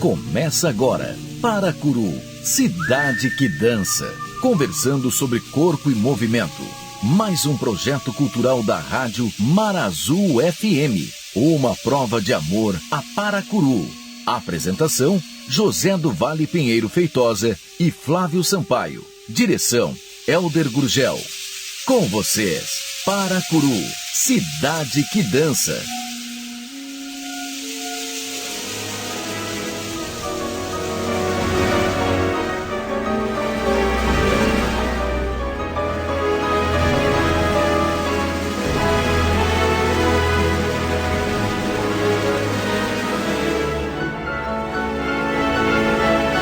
Começa agora, Paracuru, cidade que dança. Conversando sobre corpo e movimento. Mais um projeto cultural da Rádio Marazul FM. Uma prova de amor a Paracuru. Apresentação, José do Vale Pinheiro Feitosa e Flávio Sampaio. Direção, Helder Gurgel. Com vocês, Paracuru, cidade que dança.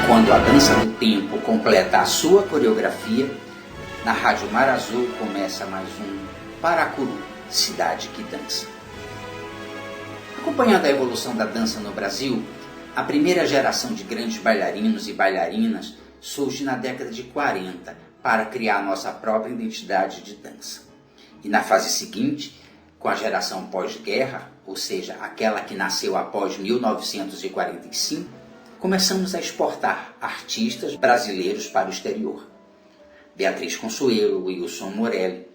Quando a dança do tempo completa a sua coreografia, na Rádio Marazul começa mais um Paracuru, cidade que dança. Acompanhando a evolução da dança no Brasil, a primeira geração de grandes bailarinos e bailarinas surge na década de 40 para criar nossa própria identidade de dança. E na fase seguinte, com a geração pós-guerra, ou seja, aquela que nasceu após 1945, começamos a exportar artistas brasileiros para o exterior. Beatriz Consuelo, Wilson Morelli,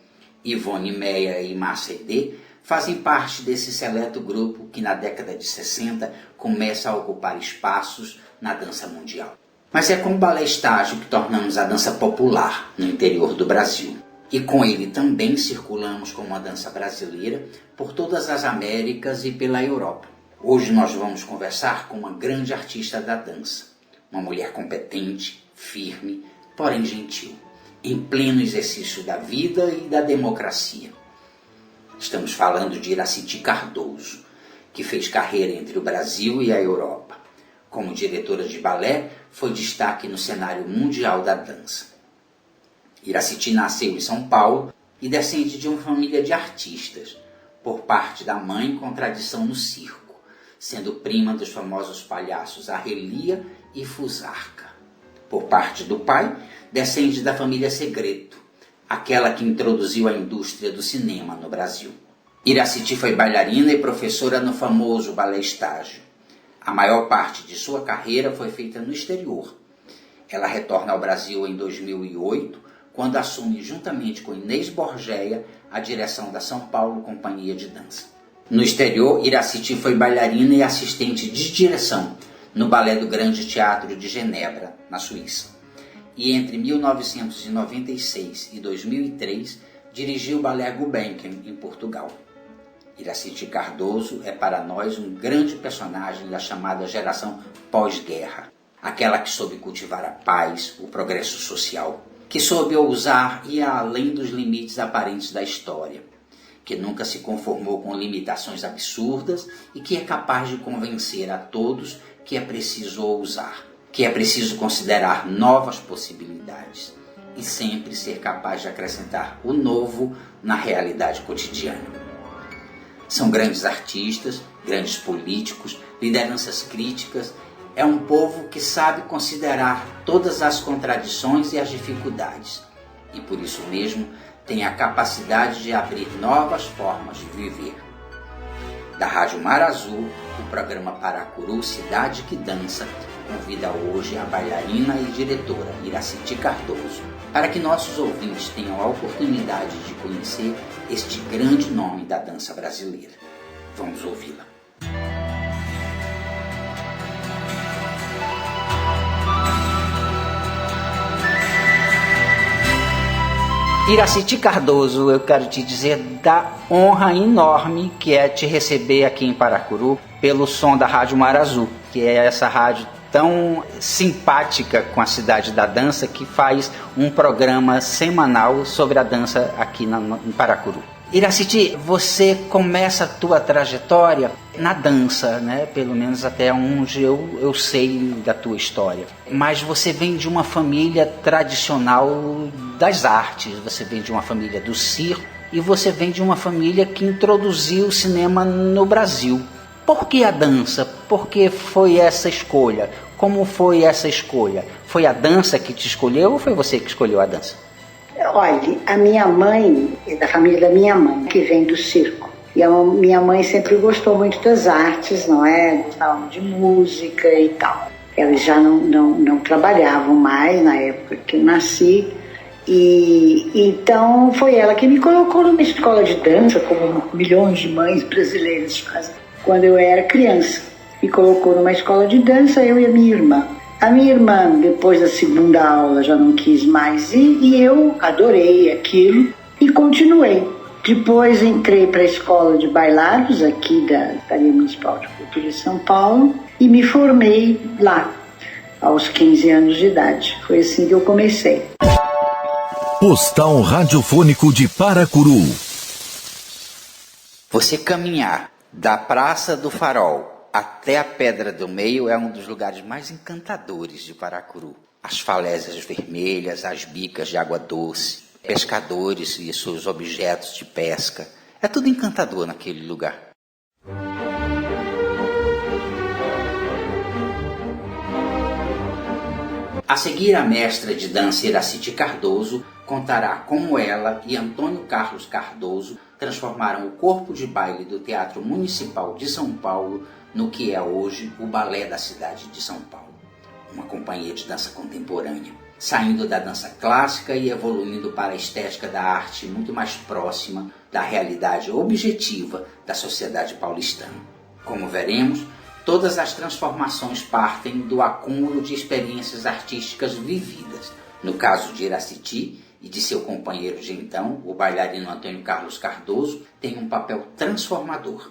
Ivone Meia e Márcia Aidê fazem parte desse seleto grupo que na década de 60 começa a ocupar espaços na dança mundial. Mas é com o balé estágio que tornamos a dança popular no interior do Brasil. E com ele também circulamos como uma dança brasileira por todas as Américas e pela Europa. Hoje nós vamos conversar com uma grande artista da dança, uma mulher competente, firme, porém gentil, em pleno exercício da vida e da democracia. Estamos falando de Iraciti Cardoso, que fez carreira entre o Brasil e a Europa. Como diretora de balé, foi destaque no cenário mundial da dança. Iraciti nasceu em São Paulo e descende de uma família de artistas, por parte da mãe com tradição no circo, sendo prima dos famosos palhaços Arrelia e Fusarca. Por parte do pai, descende da família Segreto, aquela que introduziu a indústria do cinema no Brasil. Iraciti foi bailarina e professora no famoso balé estágio. A maior parte de sua carreira foi feita no exterior. Ela retorna ao Brasil em 2008, quando assume juntamente com Inês Borgeia a direção da São Paulo Companhia de Dança. No exterior, Iraciti foi bailarina e assistente de direção no Balé do Grande Teatro de Genebra, na Suíça. E entre 1996 e 2003, dirigiu o Balé Gulbenkian, em Portugal. Iraciti Cardoso é para nós um grande personagem da chamada geração pós-guerra, aquela que soube cultivar a paz, o progresso social, que soube ousar ir além dos limites aparentes da história, que nunca se conformou com limitações absurdas e que é capaz de convencer a todos que é preciso ousar, que é preciso considerar novas possibilidades e sempre ser capaz de acrescentar o novo na realidade cotidiana. São grandes artistas, grandes políticos, lideranças críticas. É um povo que sabe considerar todas as contradições e as dificuldades e por isso mesmo tem a capacidade de abrir novas formas de viver. Da Rádio Marazul, o programa Paracuru, Cidade que Dança, convida hoje a bailarina e diretora Iraciti Cardoso, para que nossos ouvintes tenham a oportunidade de conhecer este grande nome da dança brasileira. Vamos ouvi-la. Iraciti Cardoso, eu quero te dizer da honra enorme que é te receber aqui em Paracuru pelo som da Rádio Marazul, que é essa rádio tão simpática com a cidade da dança que faz um programa semanal sobre a dança aqui em Paracuru. Iraciti, você começa a tua trajetória na dança, né? Pelo menos até onde eu sei da tua história. Mas você vem de uma família tradicional das artes, você vem de uma família do circo e você vem de uma família que introduziu o cinema no Brasil. Por que a dança? Por que foi essa escolha? Como foi essa escolha? Foi a dança que te escolheu ou foi você que escolheu a dança? Olha, a minha mãe é da família da minha mãe, que vem do circo. E a minha mãe sempre gostou muito das artes, não é? Gostavam de música e tal. Elas já não trabalhavam mais na época que eu nasci. E então foi ela que me colocou numa escola de dança, como milhões de mães brasileiras fazem. Quando eu era criança, me colocou numa escola de dança, eu e a minha irmã. A minha irmã, depois da segunda aula, já não quis mais ir e eu adorei aquilo e continuei. Depois entrei para a escola de bailados aqui da Secretaria Municipal de Cultura de São Paulo e me formei lá, aos 15 anos de idade. Foi assim que eu comecei. Postal Radiofônico de Paracuru. Você caminhar da Praça do Farol até a Pedra do Meio é um dos lugares mais encantadores de Paracuru. As falésias vermelhas, as bicas de água doce, pescadores e seus objetos de pesca. É tudo encantador naquele lugar. A seguir, a mestra de dança Iraciti Cardoso contará como ela e Antônio Carlos Cardoso transformaram o corpo de baile do Teatro Municipal de São Paulo no que é hoje o Balé da cidade de São Paulo, uma companhia de dança contemporânea, saindo da dança clássica e evoluindo para a estética da arte muito mais próxima da realidade objetiva da sociedade paulistana. Como veremos, todas as transformações partem do acúmulo de experiências artísticas vividas. No caso de Iraciti e de seu companheiro de então, o bailarino Antônio Carlos Cardoso, tem um papel transformador.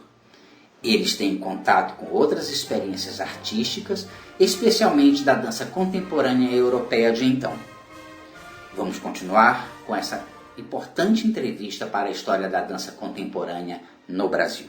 Eles têm contato com outras experiências artísticas, especialmente da dança contemporânea europeia de então. Vamos continuar com essa importante entrevista para a história da dança contemporânea no Brasil.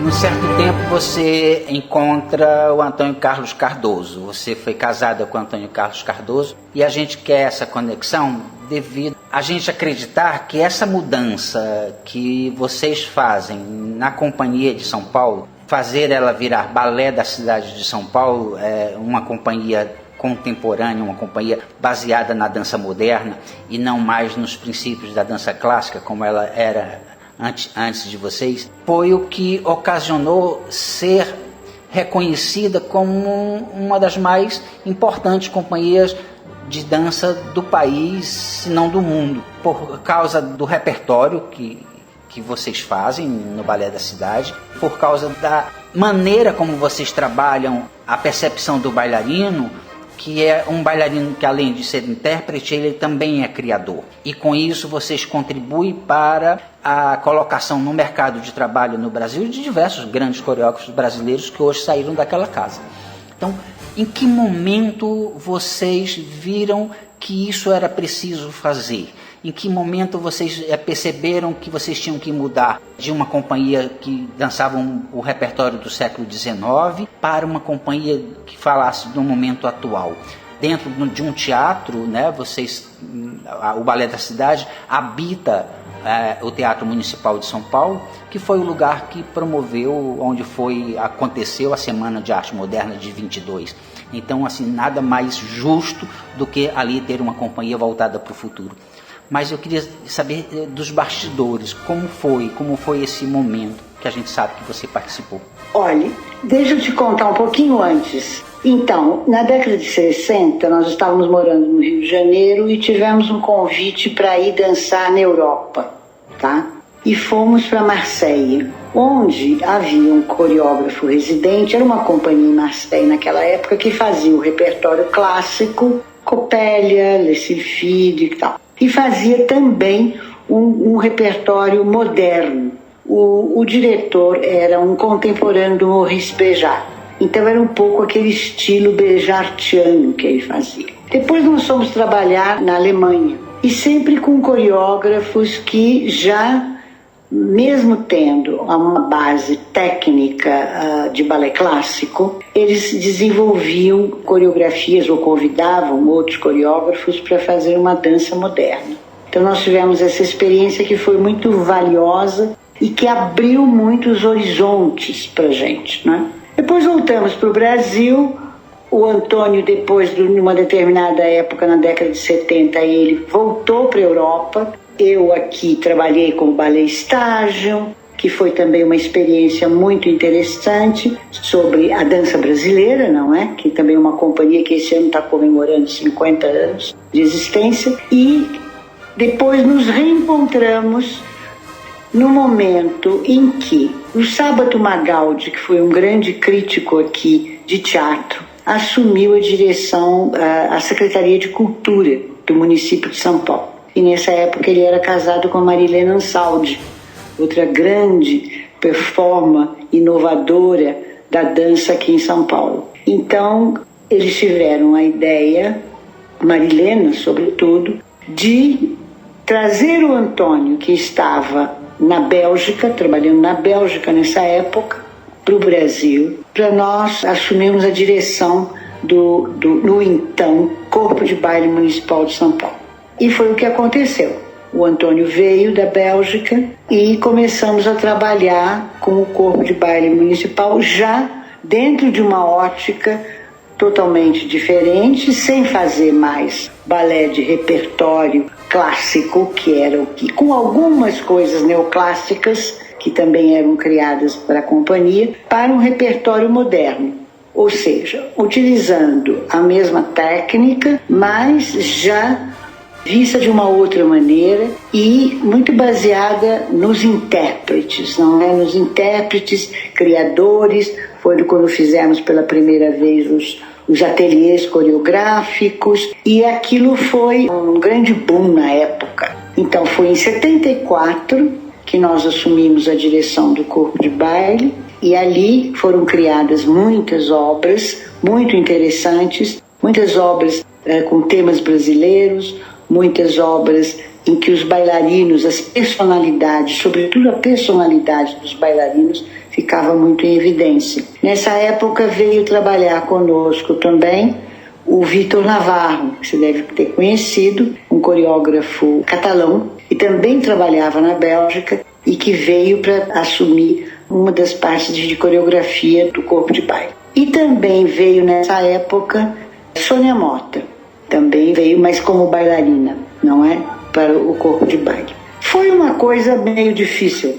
Num certo tempo você encontra o Antônio Carlos Cardoso. Você foi casada com o Antônio Carlos Cardoso e a gente quer essa conexão devido a gente acreditar que essa mudança que vocês fazem na Companhia de São Paulo, fazer ela virar Balé da cidade de São Paulo, é uma companhia contemporânea, uma companhia baseada na dança moderna e não mais nos princípios da dança clássica como ela era antes de vocês, foi o que ocasionou ser reconhecida como uma das mais importantes companhias de dança do país, se não do mundo, por causa do repertório que vocês fazem no Balé da Cidade, por causa da maneira como vocês trabalham a percepção do bailarino, que é um bailarino que, além de ser intérprete, ele também é criador. E com isso vocês contribuem para a colocação no mercado de trabalho no Brasil de diversos grandes coreógrafos brasileiros que hoje saíram daquela casa. Então, em que momento vocês viram que isso era preciso fazer? Em que momento vocês perceberam que vocês tinham que mudar de uma companhia que dançava o repertório do século XIX para uma companhia que falasse do momento atual? Dentro de um teatro, né, o Balé da Cidade habita o Teatro Municipal de São Paulo, que foi o lugar que promoveu, onde aconteceu a Semana de Arte Moderna de 22. Então, assim, nada mais justo do que ali ter uma companhia voltada para o futuro. Mas eu queria saber dos bastidores, como foi esse momento que a gente sabe que você participou. Olha, deixa eu te contar um pouquinho antes. Então, na década de 60, nós estávamos morando no Rio de Janeiro e tivemos um convite para ir dançar na Europa, tá? E fomos para Marseille, onde havia um coreógrafo residente, era uma companhia em Marseille naquela época que fazia o repertório clássico, Coppelia, Les Sylphides e tal. E fazia também um repertório moderno. O diretor era um contemporâneo do Maurice Béjart. Então era um pouco aquele estilo bejartiano que ele fazia. Depois nós fomos trabalhar na Alemanha. E sempre com coreógrafos que já, mesmo tendo uma base técnica de balé clássico, eles desenvolviam coreografias ou convidavam outros coreógrafos para fazer uma dança moderna. Então nós tivemos essa experiência que foi muito valiosa e que abriu muitos horizontes para a gente, né? Depois voltamos para o Brasil O Antônio, depois de uma determinada época, na década de 70, ele voltou para a Europa. Eu aqui trabalhei como ballet estágio, que foi também uma experiência muito interessante sobre a dança brasileira, não é? Que também é uma companhia que esse ano está comemorando 50 anos de existência. E depois nos reencontramos no momento em que o Sábato Magaldi, que foi um grande crítico aqui de teatro, assumiu a direção, a Secretaria de Cultura do município de São Paulo. E nessa época ele era casado com a Marilena Ansaldi, outra grande performer inovadora da dança aqui em São Paulo. Então, eles tiveram a ideia, Marilena, sobretudo, de trazer o Antônio, que estava na Bélgica, trabalhando na Bélgica nessa época, para o Brasil, para nós assumirmos a direção no então Corpo de Baile Municipal de São Paulo. E foi o que aconteceu. O Antônio veio da Bélgica e começamos a trabalhar com o Corpo de Baile Municipal já dentro de uma ótica totalmente diferente, sem fazer mais balé de repertório clássico, que era o que, com algumas coisas neoclássicas que também eram criadas para a companhia, para um repertório moderno. Ou seja, utilizando a mesma técnica, mas já vista de uma outra maneira e muito baseada nos intérpretes, não é? Nos intérpretes, criadores. Foi quando fizemos pela primeira vez os ateliês coreográficos, e aquilo foi um grande boom na época. Então foi em 74 que nós assumimos a direção do Corpo de Baile, e ali foram criadas muitas obras muito interessantes, muitas obras com temas brasileiros, muitas obras em que os bailarinos, as personalidades, sobretudo a personalidade dos bailarinos, ficava muito em evidência. Nessa época veio trabalhar conosco também o Vítor Navarro, que você deve ter conhecido, um coreógrafo catalão, e também trabalhava na Bélgica e que veio para assumir uma das partes de coreografia do Corpo de Baile. E também veio nessa época Sônia Mota, também veio, mas como bailarina, não é? Para o Corpo de Baile. Foi uma coisa meio difícil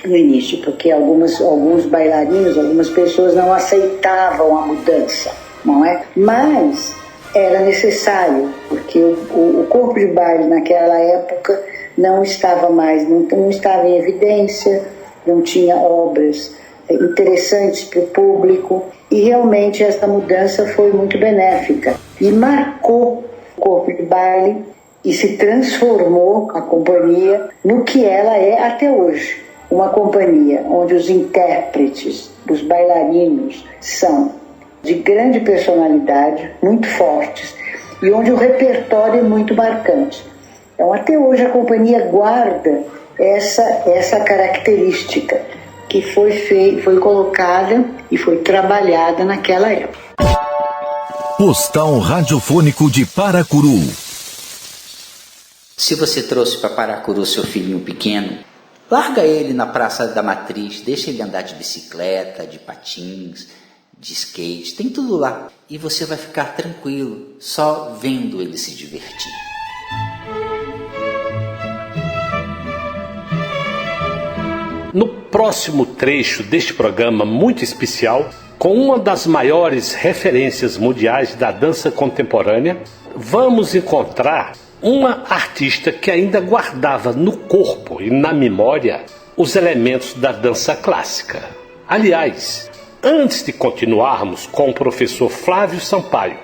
no início, porque alguns bailarinos, algumas pessoas não aceitavam a mudança, não é? Mas era necessário, porque o Corpo de Baile naquela época não estava mais, não estava em evidência, não tinha obras interessantes para o público, e realmente essa mudança foi muito benéfica e marcou o Corpo de Baile e se transformou a companhia no que ela é até hoje. Uma companhia onde os intérpretes, os bailarinos, são de grande personalidade, muito fortes, e onde o repertório é muito marcante. Então, até hoje a companhia guarda essa característica que foi colocada e foi trabalhada naquela época. Postal Radiofônico de Paracuru. Se você trouxe para Paracuru seu filhinho pequeno, larga ele na Praça da Matriz, deixa ele andar de bicicleta, de patins, de skate, tem tudo lá. E você vai ficar tranquilo, só vendo ele se divertir. No próximo trecho deste programa muito especial, com uma das maiores referências mundiais da dança contemporânea, vamos encontrar uma artista que ainda guardava no corpo e na memória os elementos da dança clássica. Aliás, antes de continuarmos com o professor Flávio Sampaio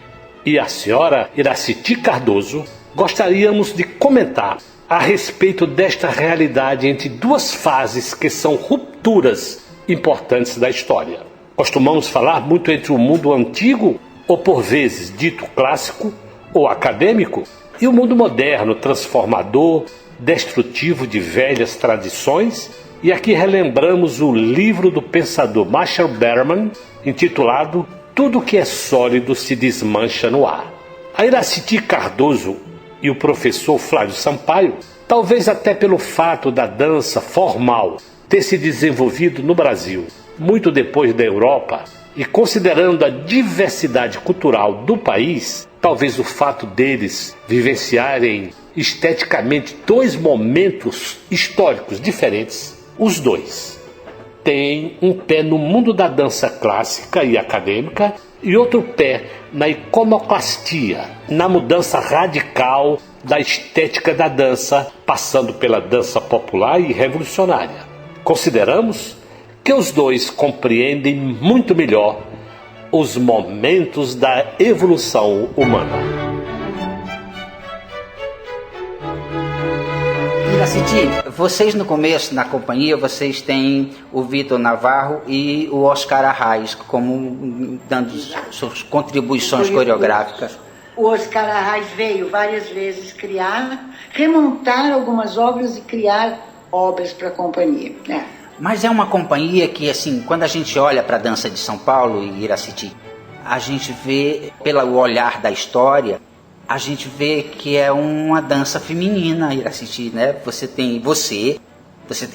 e a senhora Iraciti Cardoso, gostaríamos de comentar a respeito desta realidade entre duas fases que são rupturas importantes da história. Costumamos falar muito entre o mundo antigo, ou por vezes dito clássico ou acadêmico, e o mundo moderno, transformador, destrutivo de velhas tradições. E aqui relembramos o livro do pensador Marshall Berman, intitulado Tudo que é sólido se desmancha no ar. A Iraciti Cardoso e o professor Flávio Sampaio, talvez até pelo fato da dança formal ter se desenvolvido no Brasil muito depois da Europa, E considerando a diversidade cultural do país, talvez o fato deles vivenciarem esteticamente dois momentos históricos diferentes, os dois têm um pé no mundo da dança clássica e acadêmica e outro pé na iconoclastia, na mudança radical da estética da dança, passando pela dança popular e revolucionária. Consideramos que os dois compreendem muito melhor os momentos da evolução humana. Iraciti, vocês no começo, na companhia, vocês têm o Vitor Navarro e o Oscar Arraes como dando suas contribuições coreográficas. O Oscar Arraes veio várias vezes remontar algumas obras e criar obras para a companhia. Mas é uma companhia que, assim, quando a gente olha para a dança de São Paulo e Iraciti, a gente vê, pelo olhar da história, a gente vê que é uma dança feminina, Iraciti, né? Você tem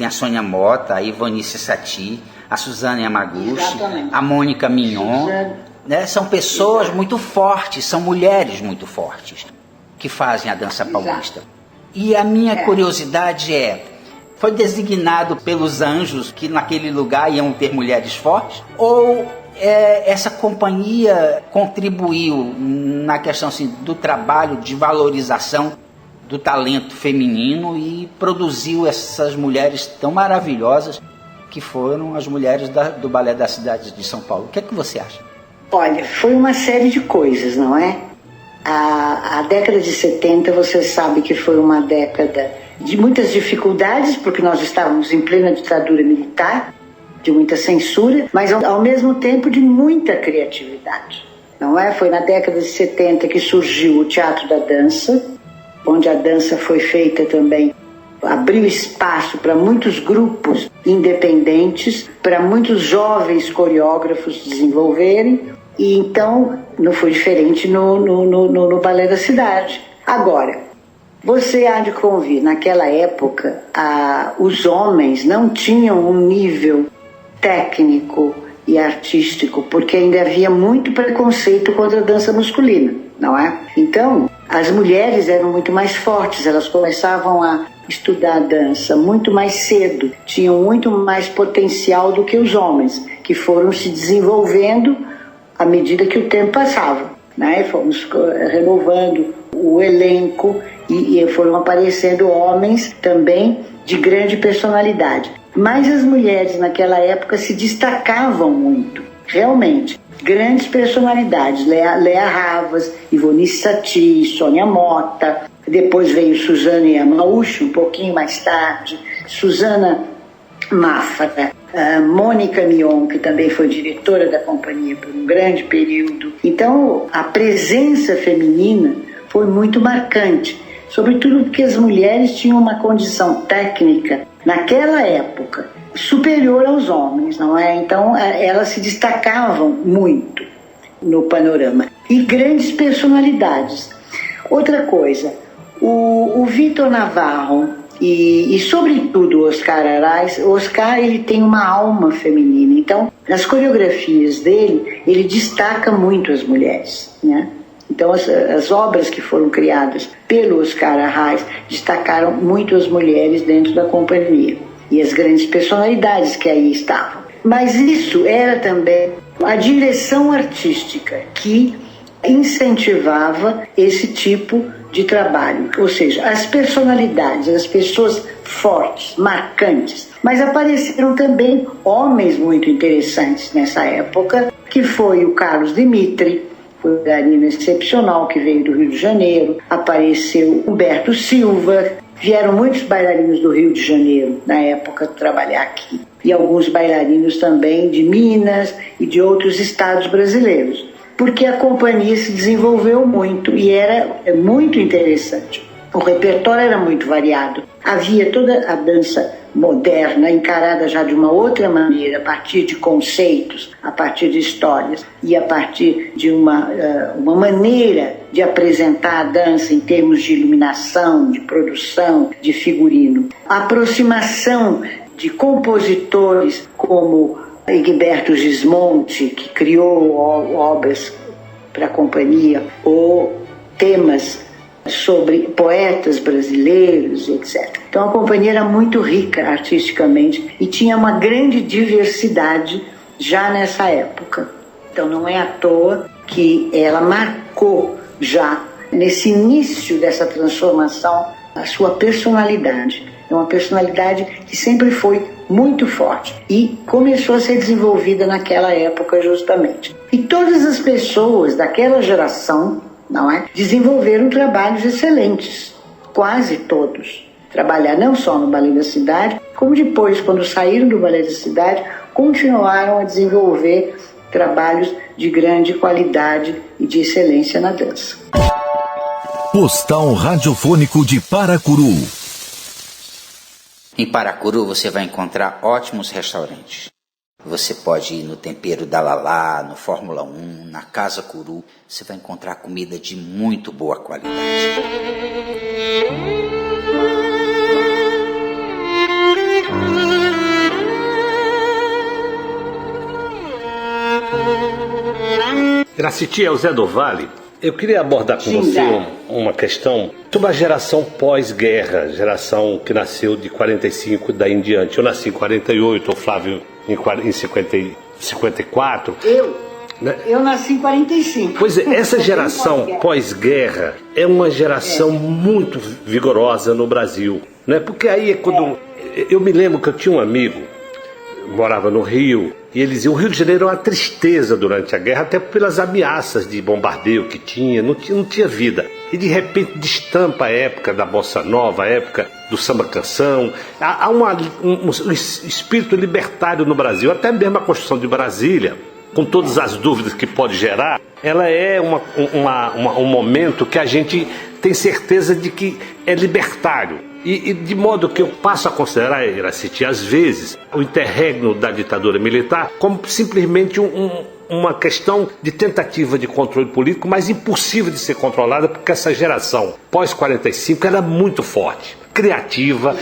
a Sônia Mota, a Ivanice Satie, a Suzana Yamaguchi, exatamente, a Mônica Mignon, né? São pessoas muito fortes, são mulheres muito fortes que fazem a dança paulista. E a minha curiosidade foi designado pelos anjos que naquele lugar iam ter mulheres fortes? Ou essa companhia contribuiu na questão assim, do trabalho de valorização do talento feminino e produziu essas mulheres tão maravilhosas que foram as mulheres do Balé da Cidade de São Paulo? O que é que você acha? Olha, foi uma série de coisas, não é? A década de 70, você sabe que foi uma década de muitas dificuldades, porque nós estávamos em plena ditadura militar, de muita censura, mas ao mesmo tempo de muita criatividade, não é? Foi na década de 70 que surgiu o Teatro da Dança, onde a dança foi feita também, abriu espaço para muitos grupos independentes, para muitos jovens coreógrafos desenvolverem, e então não foi diferente no Balé da Cidade. Agora, você há de convir, naquela época, os homens não tinham um nível técnico e artístico, porque ainda havia muito preconceito contra a dança masculina, não é? Então, as mulheres eram muito mais fortes, elas começavam a estudar dança muito mais cedo, tinham muito mais potencial do que os homens, que foram se desenvolvendo à medida que o tempo passava, né? Fomos renovando o elenco e foram aparecendo homens também de grande personalidade. Mas as mulheres naquela época se destacavam muito, realmente. Grandes personalidades, Léa Havas, Ivanice Satie, Sônia Mota, depois veio Suzana Yamaguchi, um pouquinho mais tarde, Suzana Mafra, Mônica Mignon, que também foi diretora da companhia por um grande período. Então, a presença feminina foi muito marcante, sobretudo porque as mulheres tinham uma condição técnica, naquela época, superior aos homens, não é? Então, elas se destacavam muito no panorama. E grandes personalidades. Outra coisa, o Vitor Navarro e sobretudo, o Oscar Arraes, o Oscar ele tem uma alma feminina. Então, nas coreografias dele, ele destaca muito as mulheres, né? Então, as obras que foram criadas pelo Oscar Arraes destacaram muito as mulheres dentro da companhia e as grandes personalidades que aí estavam. Mas isso era também a direção artística que incentivava esse tipo de trabalho, ou seja, as personalidades, as pessoas fortes, marcantes. Mas apareceram também homens muito interessantes nessa época, que foi o Carlos Dimitri, foi um bailarino excepcional que veio do Rio de Janeiro, apareceu Humberto Silva, vieram muitos bailarinos do Rio de Janeiro na época trabalhar aqui, e alguns bailarinos também de Minas e de outros estados brasileiros, porque a companhia se desenvolveu muito e era muito interessante. O repertório era muito variado. Havia toda a dança moderna, encarada já de uma outra maneira, a partir de conceitos, a partir de histórias e a partir de uma maneira de apresentar a dança em termos de iluminação, de produção, de figurino. A aproximação de compositores como Egberto Gismonti, que criou obras para a companhia, ou temas sobre poetas brasileiros, etc. Então a companhia era muito rica artisticamente e tinha uma grande diversidade já nessa época. Então não é à toa que ela marcou já nesse início dessa transformação a sua personalidade. É uma personalidade que sempre foi muito forte e começou a ser desenvolvida naquela época justamente. E todas as pessoas daquela geração, não é, desenvolveram trabalhos excelentes, quase todos. Trabalhar não só no Balé da Cidade, como depois, quando saíram do Balé da Cidade, continuaram a desenvolver trabalhos de grande qualidade e de excelência na dança. Postal radiofônico de Paracuru. Em Paracuru você vai encontrar ótimos restaurantes. Você pode ir no Tempero da Lalá, no Fórmula 1, na Casa Curu. Você vai encontrar comida de muito boa qualidade. Iraciti, é o Zé do Vale. Eu queria abordar com você uma questão sobre a geração pós-guerra, geração que nasceu de 45 daí em diante. Eu nasci em 48, o Flávio em 54. Eu nasci em 45. Pois é, essa geração pós-guerra é uma geração muito vigorosa no Brasil, né? Porque aí é quando... Eu me lembro que eu tinha um amigo, morava no Rio, e ele dizia, o Rio de Janeiro era uma tristeza durante a guerra, até pelas ameaças de bombardeio que tinha, não tinha vida. E de repente destampa a época da Bossa Nova, a época do samba-canção. Há um espírito libertário no Brasil, até mesmo a construção de Brasília, com todas as dúvidas que pode gerar, ela é um momento que a gente tem certeza de que é libertário. E de modo que eu passo a considerar, Iraciti, às vezes, o interregno da ditadura militar como simplesmente uma questão de tentativa de controle político, mas impossível de ser controlada, porque essa geração pós-45 era muito forte, criativa,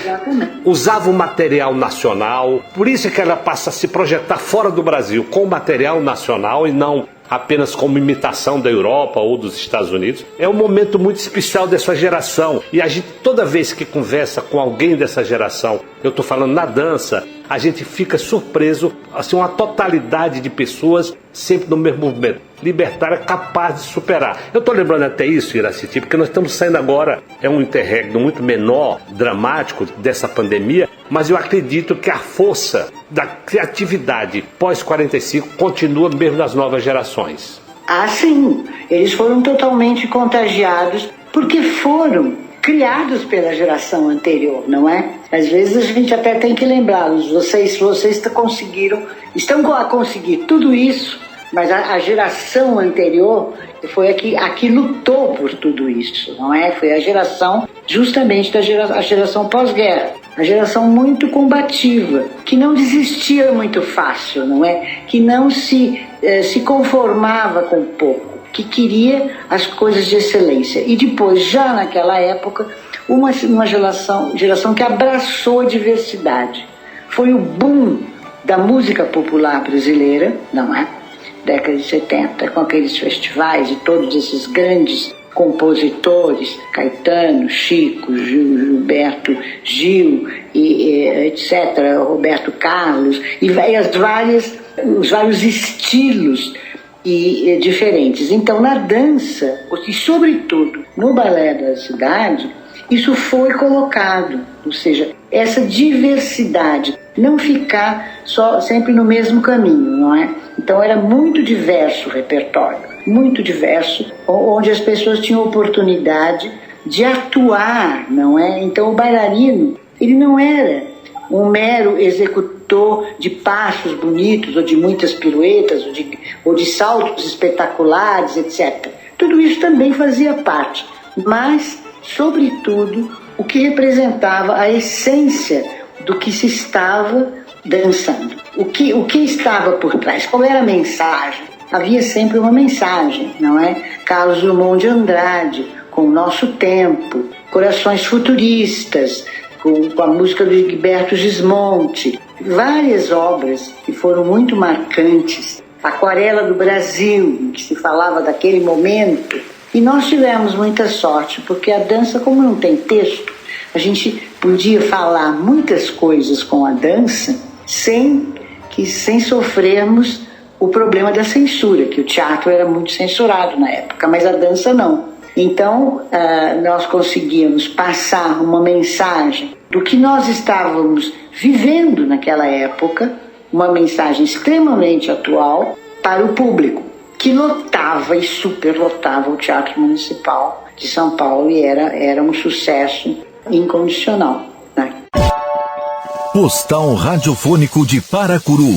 usava o material nacional, por isso é que ela passa a se projetar fora do Brasil com o material nacional e não apenas como imitação da Europa ou dos Estados Unidos. É um momento muito especial dessa geração. E a gente, toda vez que conversa com alguém dessa geração, eu estou falando na dança, a gente fica surpreso, assim, uma totalidade de pessoas sempre no mesmo movimento. Libertária, capaz de superar. Eu estou lembrando até isso, Iraciti, porque nós estamos saindo agora, é um interregno muito menor, dramático dessa pandemia, mas eu acredito que a força da criatividade pós-45 continua mesmo nas novas gerações. Ah, sim. Eles foram totalmente contagiados porque foram criados pela geração anterior, não é? Às vezes a gente até tem que lembrá-los. Vocês estão a conseguir tudo isso, mas a geração anterior foi a que lutou por tudo isso, não é? Foi a geração justamente a geração pós-guerra. A geração muito combativa, que não desistia muito fácil, não é? Que não se conformava com pouco, que queria as coisas de excelência. E depois, já naquela época, uma geração que abraçou a diversidade. Foi o boom da música popular brasileira, não é? Década de 70, com aqueles festivais e todos esses grandes compositores, Caetano, Chico, Gilberto Gil, etc., Roberto Carlos, e os vários estilos diferentes. Então, na dança, e sobretudo no Balé da Cidade, isso foi colocado, ou seja, essa diversidade, não ficar só sempre no mesmo caminho, não é? Então era muito diverso o repertório, muito diverso, onde as pessoas tinham oportunidade de atuar, não é? Então o bailarino, ele não era um mero executor de passos bonitos, ou de muitas piruetas, ou de saltos espetaculares, etc. Tudo isso também fazia parte, mas, sobretudo, o que representava a essência do que se estava dançando. O que estava por trás? Qual era a mensagem? Havia sempre uma mensagem, não é? Carlos Drummond de Andrade, com o nosso tempo, Corações Futuristas, com a música do Gilberto Gismonti, várias obras que foram muito marcantes. Aquarela do Brasil, em que se falava daquele momento. E nós tivemos muita sorte, porque a dança, como não tem texto, a gente podia falar muitas coisas com a dança sem sofrermos o problema da censura, que o teatro era muito censurado na época, mas a dança não. Então, nós conseguíamos passar uma mensagem do que nós estávamos vivendo naquela época, uma mensagem extremamente atual para o público, que lotava e superlotava o Teatro Municipal de São Paulo e era um sucesso incondicional, né? Postal Radiofônico de Paracuru.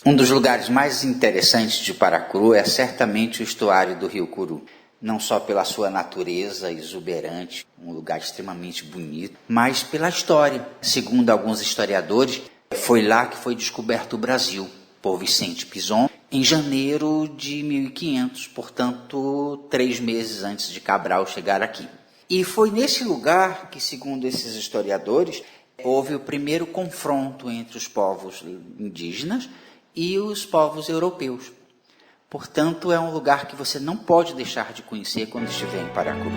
Um dos lugares mais interessantes de Paracuru é certamente o estuário do Rio Curu. Não só pela sua natureza exuberante, um lugar extremamente bonito, mas pela história. Segundo alguns historiadores, foi lá que foi descoberto o Brasil, por Vicente Pinzon, em janeiro de 1500, portanto, 3 meses antes de Cabral chegar aqui. E foi nesse lugar que, segundo esses historiadores, houve o primeiro confronto entre os povos indígenas e os povos europeus. Portanto, é um lugar que você não pode deixar de conhecer quando estiver em Paracuru.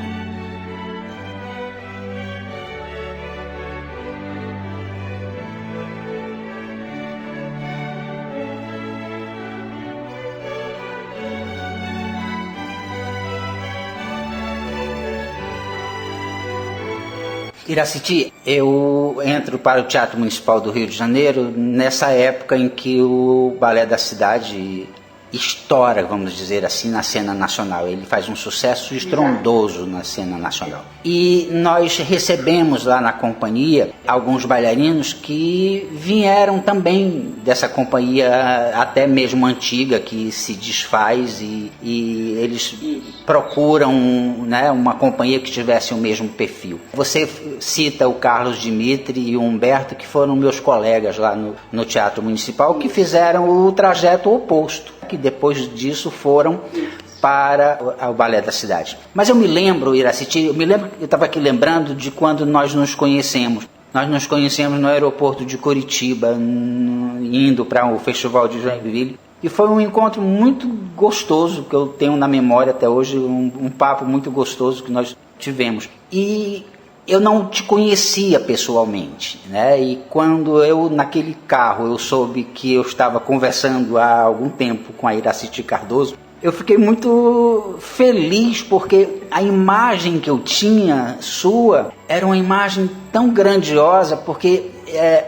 Iraciti, eu entro para o Teatro Municipal do Rio de Janeiro nessa época em que o Balé da Cidade estoura, vamos dizer assim, na cena nacional. Ele faz um sucesso estrondoso na cena nacional. E nós recebemos lá na companhia alguns bailarinos que vieram também dessa companhia até mesmo antiga, que se desfaz, e eles procuram, né, uma companhia que tivesse o mesmo perfil. Você cita o Carlos Dimitri e o Humberto, que foram meus colegas lá no Teatro Municipal, que fizeram o trajeto oposto, que depois disso foram para o Balé da Cidade. Mas eu me lembro, Iraciti, eu estava aqui lembrando de quando nós nos conhecemos. Nós nos conhecemos no aeroporto de Curitiba, indo para o Festival de Joinville. E foi um encontro muito gostoso, que eu tenho na memória até hoje, um papo muito gostoso que nós tivemos. E eu não te conhecia pessoalmente, né? E quando naquele carro, eu soube que eu estava conversando há algum tempo com a Iraciti Cardoso, eu fiquei muito feliz, porque a imagem que eu tinha sua era uma imagem tão grandiosa, porque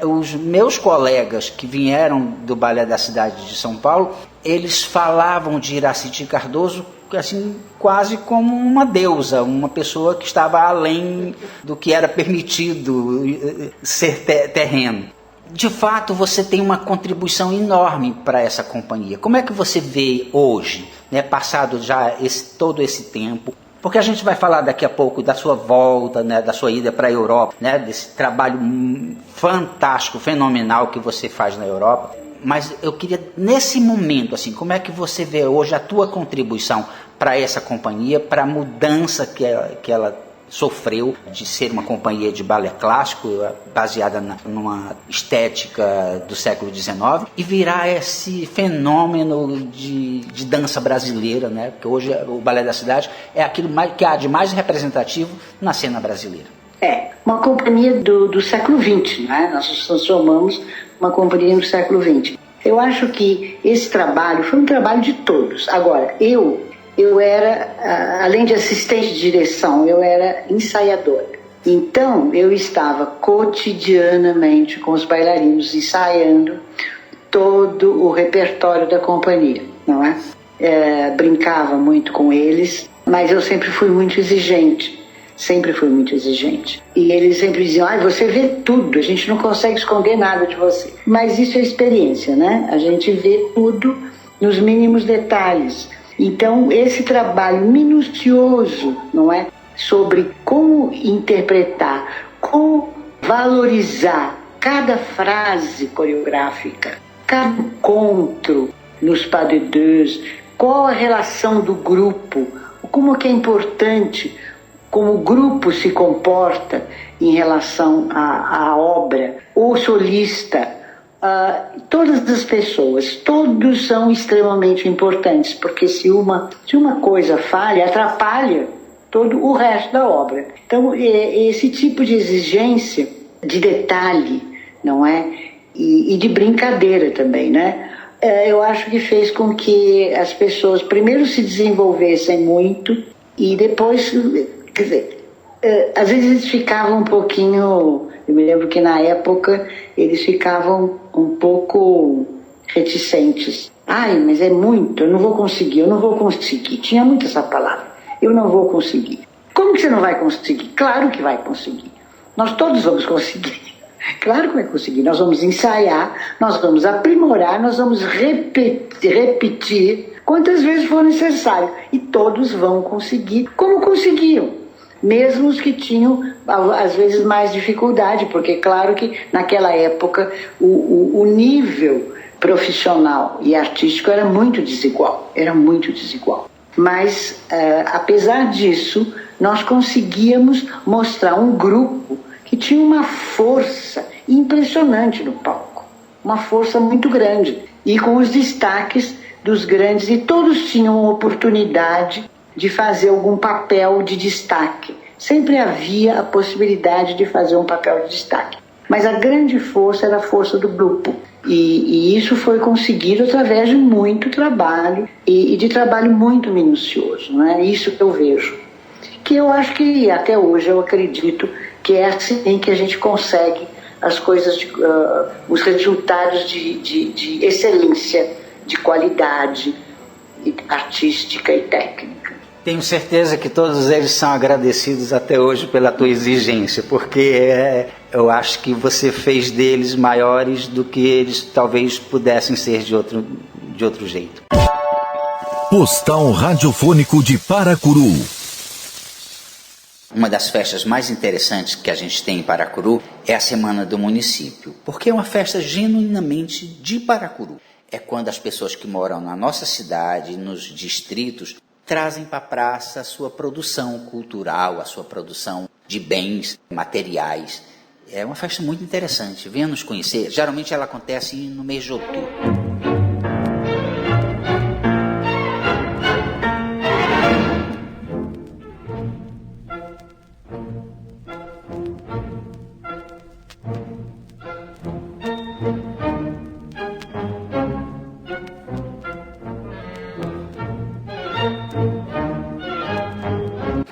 os meus colegas que vieram do Balé da Cidade de São Paulo, eles falavam de Iraciti Cardoso assim, quase como uma deusa, uma pessoa que estava além do que era permitido ser terreno. De fato, você tem uma contribuição enorme para essa companhia. Como é que você vê hoje, né, passado já todo esse tempo? Porque a gente vai falar daqui a pouco da sua volta, né, da sua ida para a Europa, né, desse trabalho fantástico, fenomenal que você faz na Europa. Mas eu queria, nesse momento, assim, como é que você vê hoje a tua contribuição para essa companhia, para a mudança que ela sofreu de ser uma companhia de balé clássico, baseada numa estética do século XIX, e virar esse fenômeno de dança brasileira, né? Porque hoje o Balé da Cidade é aquilo que há de mais representativo na cena brasileira. Uma companhia do século XX, né? Nós nos transformamos uma companhia do século XX. Eu acho que esse trabalho foi um trabalho de todos. Agora, eu era, além de assistente de direção, eu era ensaiadora. Então, eu estava cotidianamente com os bailarinos ensaiando todo o repertório da companhia, não é? Brincava muito com eles, mas eu sempre fui muito exigente. E eles sempre diziam, você vê tudo, a gente não consegue esconder nada de você. Mas isso é experiência, né? A gente vê tudo nos mínimos detalhes. Então, esse trabalho minucioso, não é? Sobre como interpretar, como valorizar cada frase coreográfica, cada encontro nos pas de deux, qual a relação do grupo, como que é importante como o grupo se comporta em relação à obra, o solista, todas as pessoas, todos são extremamente importantes, porque se uma coisa falha, atrapalha todo o resto da obra. Então, esse tipo de exigência, de detalhe, não é? E de brincadeira também, né? Eu acho que fez com que as pessoas primeiro se desenvolvessem muito e depois, quer dizer, às vezes eles ficavam um pouquinho, eu me lembro que na época eles ficavam um pouco reticentes. Ai, mas é muito, eu não vou conseguir. Tinha muito essa palavra, eu não vou conseguir. Como que você não vai conseguir? Claro que vai conseguir. Nós todos vamos conseguir. Claro que vai conseguir. Nós vamos ensaiar, nós vamos aprimorar, nós vamos repetir quantas vezes for necessário. E todos vão conseguir, como conseguiam. Mesmo os que tinham, às vezes, mais dificuldade, porque, claro que naquela época o nível profissional e artístico era muito desigual. Mas, apesar disso, nós conseguíamos mostrar um grupo que tinha uma força impressionante no palco, uma força muito grande, e com os destaques dos grandes, e todos tinham oportunidade de fazer algum papel de destaque. Sempre havia a possibilidade de fazer um papel de destaque. Mas a grande força era a força do grupo. E isso foi conseguido através de muito trabalho e de trabalho muito minucioso. Não é isso que eu vejo. Que eu acho que até hoje eu acredito que é assim que a gente consegue as coisas, os resultados de excelência, de qualidade artística e técnica. Tenho certeza que todos eles são agradecidos até hoje pela tua exigência, porque eu acho que você fez deles maiores do que eles talvez pudessem ser de outro jeito. Postal Radiofônico de Paracuru. Uma das festas mais interessantes que a gente tem em Paracuru é a Semana do Município, porque é uma festa genuinamente de Paracuru. É quando as pessoas que moram na nossa cidade, nos distritos, trazem para a praça a sua produção cultural, a sua produção de bens materiais. É uma festa muito interessante. Venha nos conhecer. Geralmente ela acontece no mês de outubro.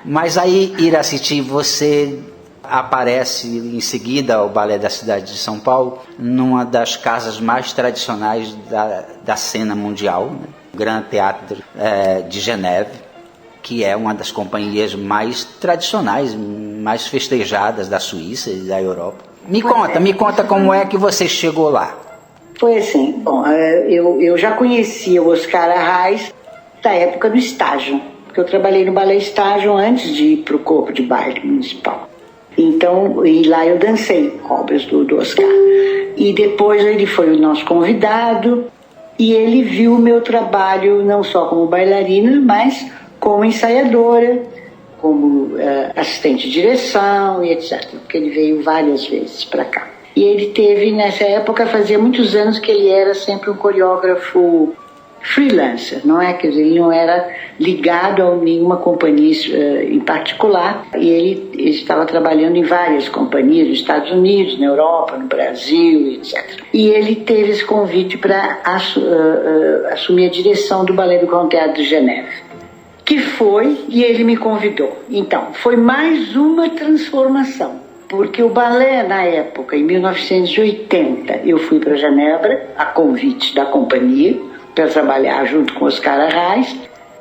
Mas aí, Iraciti, você aparece em seguida ao Balé da Cidade de São Paulo, numa das casas mais tradicionais da cena mundial, né? O Grand Théâtre de Geneve, que é uma das companhias mais tradicionais, mais festejadas da Suíça e da Europa. Me conta como é que você chegou lá. Foi assim, bom, eu já conhecia o Oscar Arraes da época do estágio, porque eu trabalhei no balé estágio antes de ir para o corpo de baile municipal. Então, e lá eu dancei obras do Oscar. E depois ele foi o nosso convidado e ele viu o meu trabalho não só como bailarina, mas como ensaiadora, como assistente de direção e etc. Porque ele veio várias vezes para cá. E ele teve, nessa época, fazia muitos anos que ele era sempre um coreógrafo freelancer, não é? Quer dizer, ele não era ligado a nenhuma companhia em particular, e ele estava trabalhando em várias companhias nos Estados Unidos, na Europa, no Brasil, etc. E ele teve esse convite para assumir a direção do Balé do Grand Théâtre de Geneve, que foi, e ele me convidou. Então, foi mais uma transformação, porque o balé, na época, em 1980, eu fui para Genebra, a convite da companhia, para trabalhar junto com Oscar Arraes,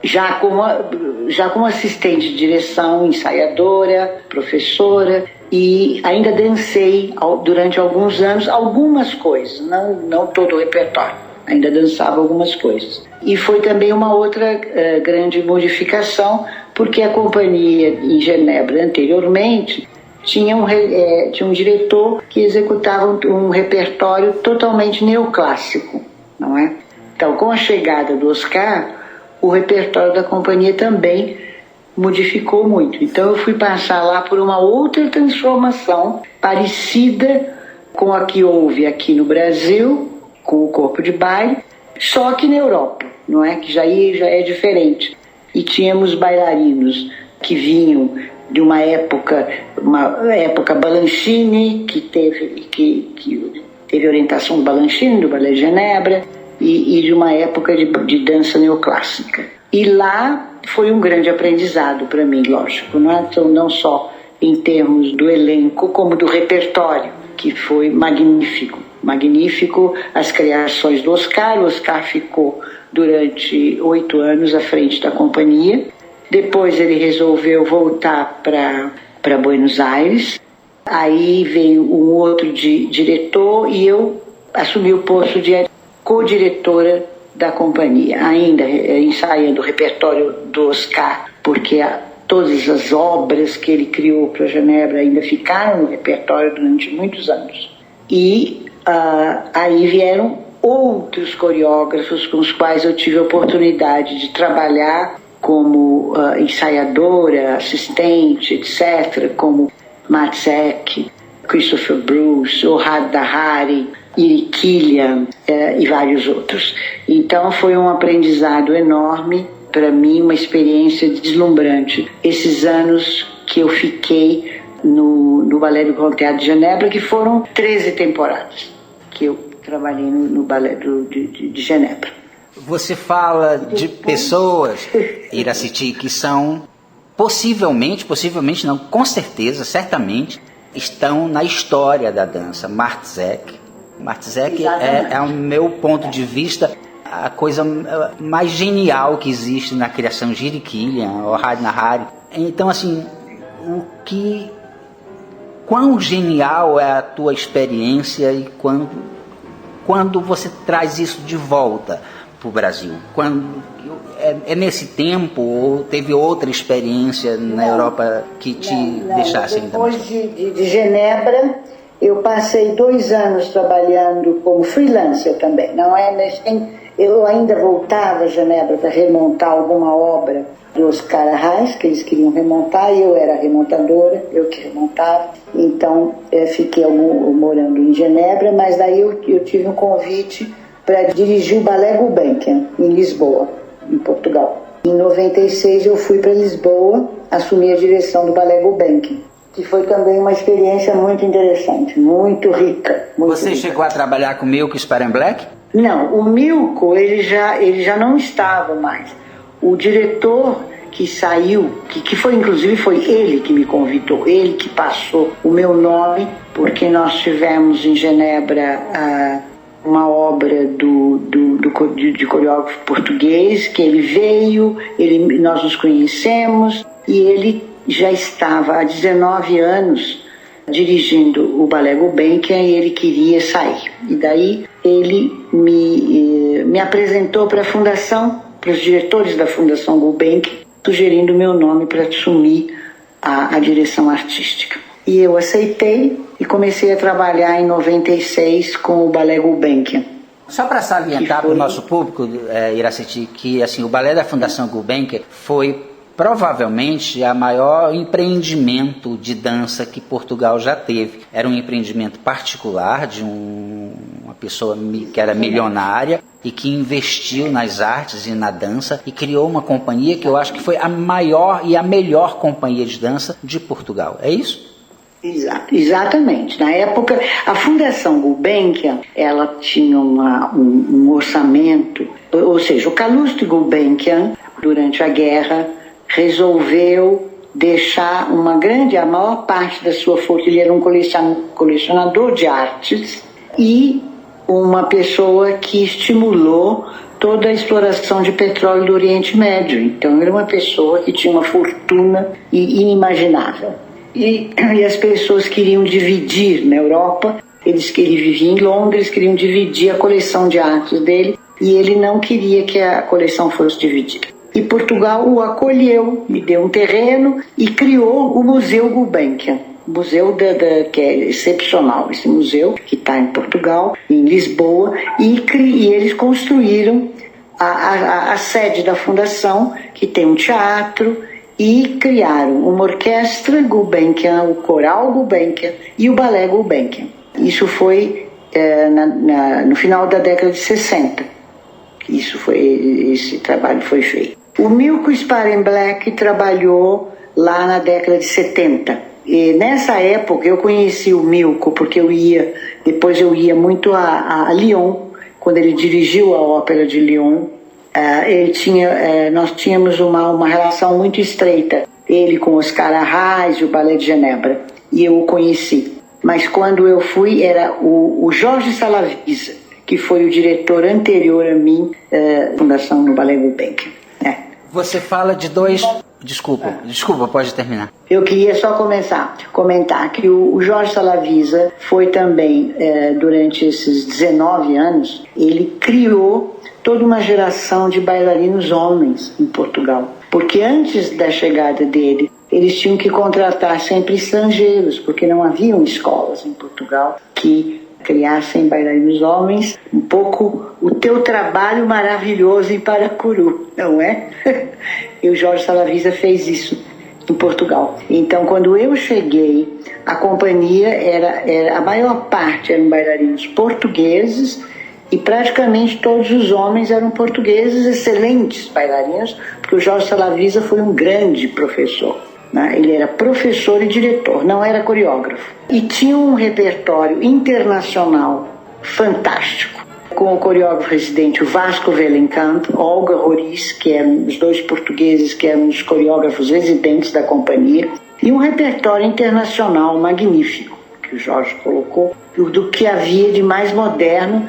já como assistente de direção, ensaiadora, professora, e ainda dancei durante alguns anos algumas coisas, não todo o repertório, ainda dançava algumas coisas. E foi também uma outra grande modificação, porque a companhia em Genebra anteriormente tinha um diretor que executava um repertório totalmente neoclássico, não é? Então, com a chegada do Oscar, o repertório da companhia também modificou muito. Então eu fui passar lá por uma outra transformação parecida com a que houve aqui no Brasil, com o corpo de baile, só que na Europa, não é? Que já é diferente. E tínhamos bailarinos que vinham de uma época Balanchine, que teve orientação do Balanchine, do Ballet de Genebra, e de uma época de dança neoclássica. E lá foi um grande aprendizado para mim, lógico, não é? Então, não só em termos do elenco, como do repertório, que foi magnífico. Magnífico as criações do Oscar. O Oscar ficou durante 8 anos à frente da companhia. Depois ele resolveu voltar para Buenos Aires. Aí veio um outro diretor e eu assumi o posto de co-diretora da companhia, ainda ensaiando o repertório do Oscar, porque todas as obras que ele criou para Genebra ainda ficaram no repertório durante muitos anos. E aí vieram outros coreógrafos com os quais eu tive a oportunidade de trabalhar como ensaiadora, assistente, etc., como Matzek, Christopher Bruce, Ohad Dahari, Iri Killian e vários outros. Então foi um aprendizado enorme para mim, uma experiência deslumbrante. Esses anos que eu fiquei no Ballet do Grand Théâtre de Genebra, que foram 13 temporadas que eu trabalhei no Ballet de Genebra. Você fala de pessoas, Iraciti, que são possivelmente não, com certeza, certamente, estão na história da dança. Matzek é, o meu ponto de vista, a coisa mais genial que existe na criação de Iri Killian, Ohad Dahari. Então, assim, quão genial é a tua experiência e quando você traz isso de volta para o Brasil? É nesse tempo ou teve outra experiência na Europa que te deixasse ainda mais? Depois de Genebra, eu passei 2 anos trabalhando como freelancer também. Eu ainda voltava a Genebra para remontar alguma obra do Oscar Arraes, que eles queriam remontar, e eu era remontadora, eu que remontava. Então, fiquei morando em Genebra, mas daí eu tive um convite para dirigir o Ballet Gulbenkian, em Lisboa, em Portugal. Em 96 eu fui para Lisboa, assumi a direção do Ballet Gulbenkian, que foi também uma experiência muito interessante, muito rica. Você chegou a trabalhar com Milko Sparenblek? Não, o Milko ele já não estava mais. O diretor que saiu, que foi inclusive foi ele que me convidou, ele que passou o meu nome, porque nós tivemos em Genebra uma obra de coreógrafo português, que ele veio, nós nos conhecemos, e ele já estava há 19 anos dirigindo o Ballet Gulbenkian e ele queria sair. E daí ele me apresentou para a fundação, para os diretores da Fundação Gulbenkian, sugerindo o meu nome para assumir a direção artística. E eu aceitei e comecei a trabalhar em 96 com o Ballet Gulbenkian. Só para salientar para o nosso público, Iraciti, que assim, o Ballet da Fundação Gulbenkian foi provavelmente o maior empreendimento de dança que Portugal já teve. Era um empreendimento particular de uma pessoa que era milionária e que investiu nas artes e na dança e criou uma companhia que eu acho que foi a maior e a melhor companhia de dança de Portugal. É isso? Exatamente. Na época, a Fundação Gulbenkian, ela tinha um orçamento, ou seja, o Calouste Gulbenkian, durante a guerra, resolveu deixar a maior parte da sua fortuna. Ele era um colecionador de artes e uma pessoa que estimulou toda a exploração de petróleo do Oriente Médio. Então, era uma pessoa que tinha uma fortuna inimaginável. E as pessoas queriam dividir na Europa, ele vivia em Londres, queriam dividir a coleção de artes dele, e ele não queria que a coleção fosse dividida. E Portugal o acolheu, me deu um terreno e criou o Museu Gulbenkian, museu que é excepcional, esse museu que está em Portugal, em Lisboa, e eles construíram a sede da fundação, que tem um teatro e criaram uma orquestra Gulbenkian, o coral Gulbenkian e o balé Gulbenkian. Isso foi no final da década de 60. Esse trabalho foi feito. O Milko Sparenblek trabalhou lá na década de 70. E nessa época eu conheci o Milko porque depois eu ia muito a Lyon, quando ele dirigiu a ópera de Lyon. Nós tínhamos uma relação muito estreita, ele com Oscar Arraes e o Ballet de Genebra, e eu o conheci. Mas quando eu fui, era o Jorge Salavisa, que foi o diretor anterior a mim, fundação no Ballet Gulbenkian. Você fala de dois... Desculpa, pode terminar. Eu queria só comentar que o Jorge Salavisa foi também, durante esses 19 anos, ele criou toda uma geração de bailarinos homens em Portugal. Porque antes da chegada dele, eles tinham que contratar sempre estrangeiros, porque não haviam escolas em Portugal que criassem bailarinos homens. Um pouco o teu trabalho maravilhoso em Paracuru, não é? E o Jorge Salavisa fez isso em Portugal. Então, quando eu cheguei, a companhia a maior parte eram bailarinos portugueses, e praticamente todos os homens eram portugueses, excelentes bailarinos, porque o Jorge Salavisa foi um grande professor. Ele era professor e diretor, não era coreógrafo. E tinha um repertório internacional fantástico, com o coreógrafo residente o Vasco Vellenkamp, Olga Roriz, que eram os dois portugueses que eram os coreógrafos residentes da companhia, e um repertório internacional magnífico, que o Jorge colocou, do que havia de mais moderno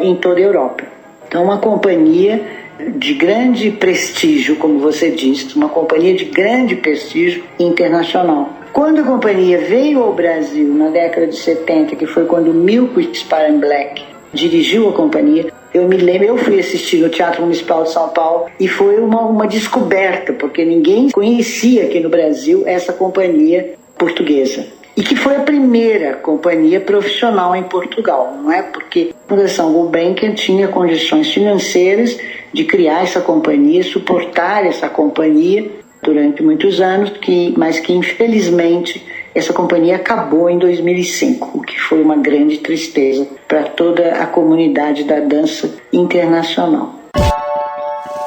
em toda a Europa. Então, uma companhia de grande prestígio, como você disse, uma companhia de grande prestígio internacional. Quando a companhia veio ao Brasil, na década de 70, que foi quando o Milko Sparenblek dirigiu a companhia, eu me lembro, eu fui assistir no Teatro Municipal de São Paulo e foi uma descoberta, porque ninguém conhecia aqui no Brasil essa companhia portuguesa. E que foi a primeira companhia profissional em Portugal, não é? Porque a Fundação Gulbenkian tinha condições financeiras de criar essa companhia, suportar essa companhia durante muitos anos, mas que infelizmente essa companhia acabou em 2005, o que foi uma grande tristeza para toda a comunidade da dança internacional.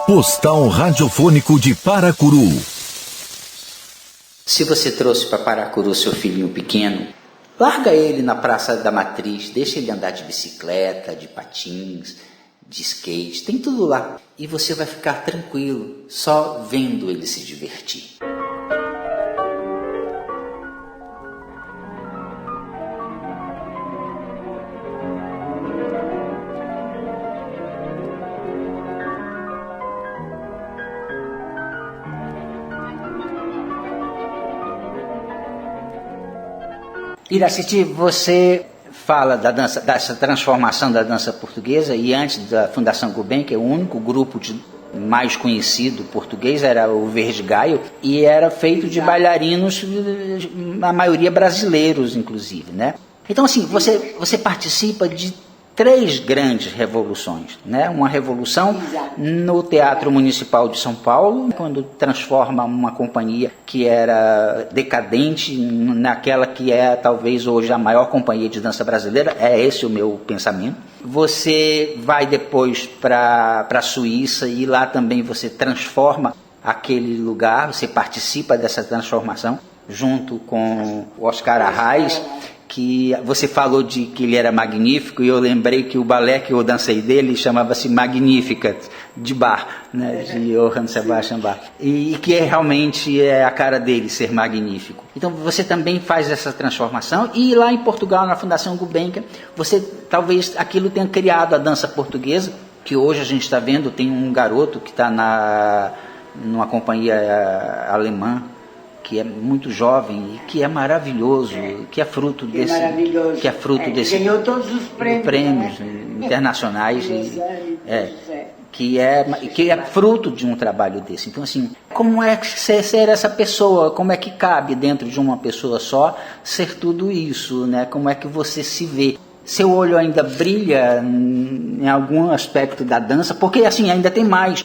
Postal radiofônico de Paracuru. Se você trouxe para Paracuru seu filhinho pequeno, larga ele na Praça da Matriz, deixa ele andar de bicicleta, de patins, de skate, tem tudo lá. E você vai ficar tranquilo, só vendo ele se divertir. Iraciti, você fala da dança, dessa transformação da dança portuguesa, e antes da Fundação Gulbenkian, o único grupo mais conhecido português era o Verde Gaio, e era feito de bailarinos, a maioria brasileiros, inclusive, né? Então, assim, você participa de 3 grandes revoluções, né? Uma revolução no Teatro Municipal de São Paulo, quando transforma uma companhia que era decadente naquela que é talvez hoje a maior companhia de dança brasileira. É esse o meu pensamento. Você vai depois para a Suíça e lá também você transforma aquele lugar, você participa dessa transformação junto com o Oscar Arraes, que você falou de que ele era magnífico, e eu lembrei que o balé que eu dancei dele chamava-se Magnificat, de Bach, né, de Johann Sebastian Bach, e que realmente é a cara dele, ser magnífico. Então você também faz essa transformação, e lá em Portugal, na Fundação Gulbenkian, você talvez aquilo tenha criado a dança portuguesa, que hoje a gente está vendo, tem um garoto que está numa companhia alemã, que é muito jovem e que é maravilhoso, que é fruto desse, que é fruto desse, ganhou todos os prêmios, né? Internacionais, que é fruto de um trabalho desse. Então, assim, como é ser essa pessoa? Como é que cabe dentro de uma pessoa só ser tudo isso, né? Como é que você se vê? Seu olho ainda brilha em algum aspecto da dança? Porque, assim, ainda tem mais.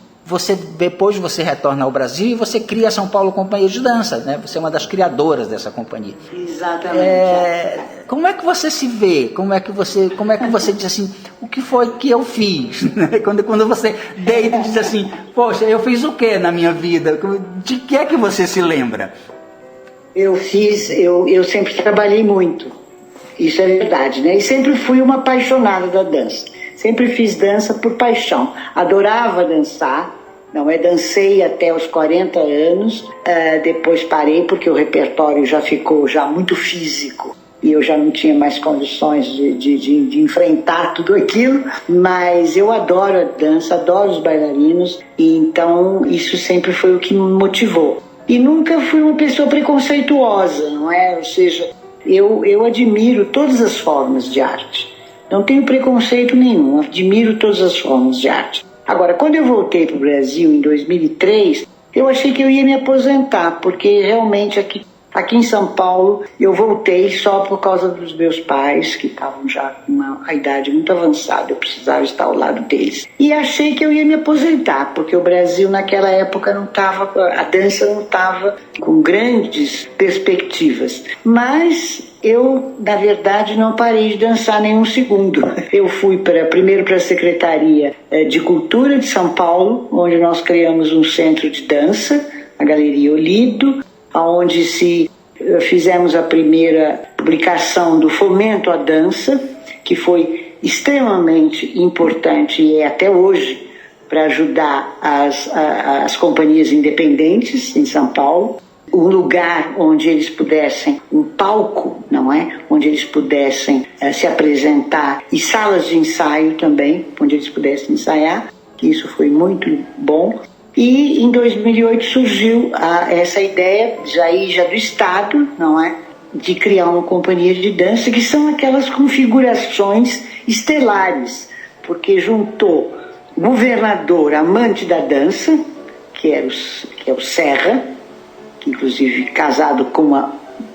Depois você retorna ao Brasil e você cria a São Paulo Companhia de Dança, né? Você é uma das criadoras dessa companhia. Exatamente. Como é que você se vê? Como é que você diz assim, o que foi que eu fiz? Quando você deita e diz assim, poxa, eu fiz o que na minha vida? De que é que você se lembra? Eu sempre trabalhei muito, isso é verdade, né? E sempre fui uma apaixonada da dança. Sempre fiz dança por paixão. Adorava dançar. Dancei até os 40 anos. Depois parei porque o repertório já ficou muito físico. E eu já não tinha mais condições de enfrentar tudo aquilo. Mas eu adoro a dança, adoro os bailarinos. E então isso sempre foi o que me motivou. E nunca fui uma pessoa preconceituosa, não é? Ou seja, eu admiro todas as formas de arte. Não tenho preconceito nenhum, admiro todas as formas de arte. Agora, quando eu voltei para o Brasil em 2003, eu achei que eu ia me aposentar, porque realmente aqui em São Paulo eu voltei só por causa dos meus pais, que estavam já com uma idade muito avançada, eu precisava estar ao lado deles. E achei que eu ia me aposentar, porque o Brasil naquela época a dança não estava com grandes perspectivas. Mas eu, na verdade, não parei de dançar nenhum segundo. Eu fui primeiro para a Secretaria de Cultura de São Paulo, onde nós criamos um centro de dança, a Galeria Olido, onde fizemos a primeira publicação do Fomento à Dança, que foi extremamente importante e é até hoje para ajudar as companhias independentes em São Paulo. Um lugar onde eles pudessem, um palco, não é? Onde eles pudessem se apresentar, e salas de ensaio também, onde eles pudessem ensaiar, que isso foi muito bom. E em 2008 surgiu essa ideia, já do Estado, não é? De criar uma companhia de dança, que são aquelas configurações estelares, porque juntou governador amante da dança, que é o Serra, inclusive casado com uma